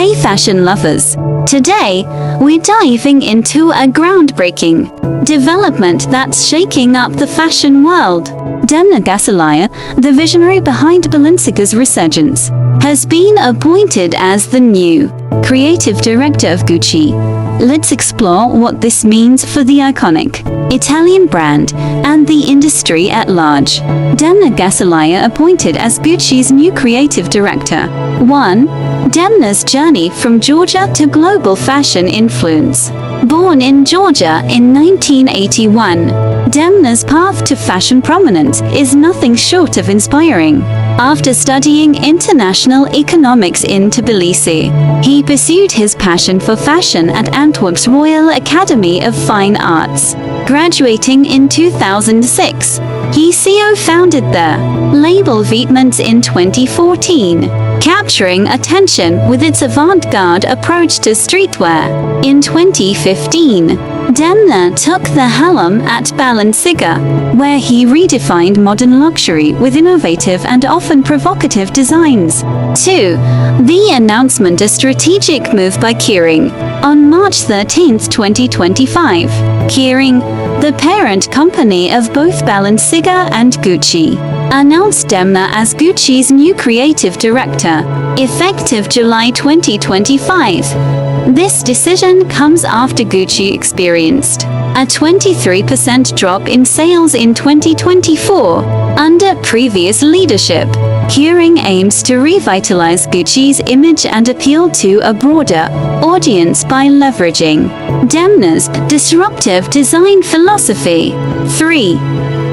Hey fashion lovers! Today, we're diving into a groundbreaking development that's shaking up the fashion world. Demna Gvasalia, the visionary behind Balenciaga's resurgence, has been appointed as the new creative director of Gucci. Let's explore what this means for the iconic Italian brand and the industry at large. Demna Gvasalia appointed as Gucci's new creative director. 1. Demna's journey from Georgia to global fashion influence. Born in Georgia in 1981, Demna's path to fashion prominence is nothing short of inspiring. After studying international economics in Tbilisi, he pursued his passion for fashion at Antwerp's Royal Academy of Fine Arts. Graduating in 2006, he co-founded the label Vetements in 2014, capturing attention with its avant-garde approach to streetwear. In 2015, Demna took the helm at Balenciaga, where he redefined modern luxury with innovative and often provocative designs. 2. The announcement, a strategic move by Kering. On March 13, 2025, Kering, the parent company of both Balenciaga and Gucci, announced Demna as Gucci's new creative director, effective July 2025. This decision comes after Gucci experienced a 23% drop in sales in 2024 under previous leadership. Kering aims to revitalize Gucci's image and appeal to a broader audience by leveraging Demna's disruptive design philosophy. 3.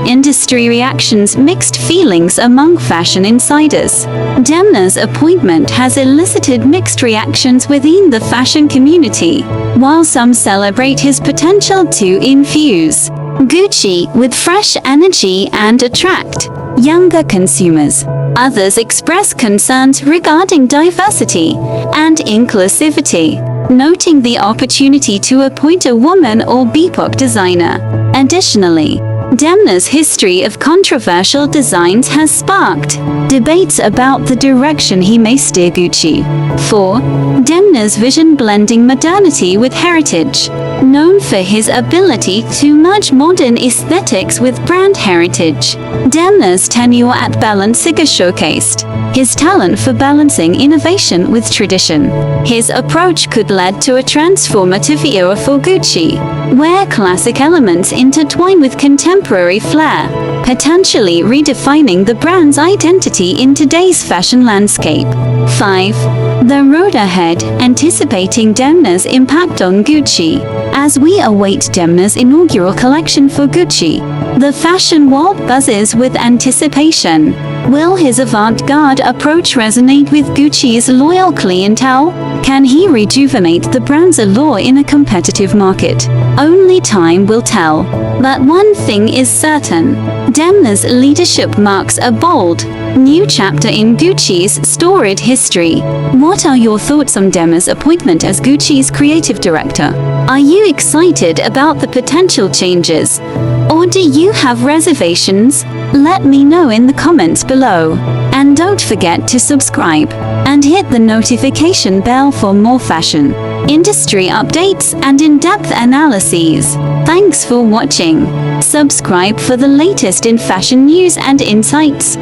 Industry reactions, mixed feelings among fashion insiders. Demna's appointment has elicited mixed reactions within the fashion community. While some celebrate his potential to infuse Gucci with fresh energy and attract younger consumers, others express concerns regarding diversity and inclusivity, noting the opportunity to appoint a woman or BIPOC designer. Additionally, Demna's history of controversial designs has sparked debates about the direction he may steer Gucci. 4. Demna's vision, blending modernity with heritage. Known for his ability to merge modern aesthetics with brand heritage, Demna's tenure at Balenciaga showcased his talent for balancing innovation with tradition. His approach could lead to a transformative era for Gucci, where classic elements intertwine with contemporary flair, potentially redefining the brand's identity in today's fashion landscape. 5. The road ahead, anticipating Demna's impact on Gucci. As we await Demna's inaugural collection for Gucci, the fashion world buzzes with anticipation. Will his avant-garde approach resonate with Gucci's loyal clientele? Can he rejuvenate the brand's allure in a competitive market? Only time will tell. But one thing is certain: Demna's leadership marks a bold, new chapter in Gucci's storied history. What are your thoughts on Demna's appointment as Gucci's creative director? Are you excited about the potential changes, or do you have reservations? Let me know in the comments below. And don't forget to subscribe and hit the notification bell for more fashion, industry updates, and in-depth analyses. Thanks for watching. Subscribe for the latest in fashion news and insights.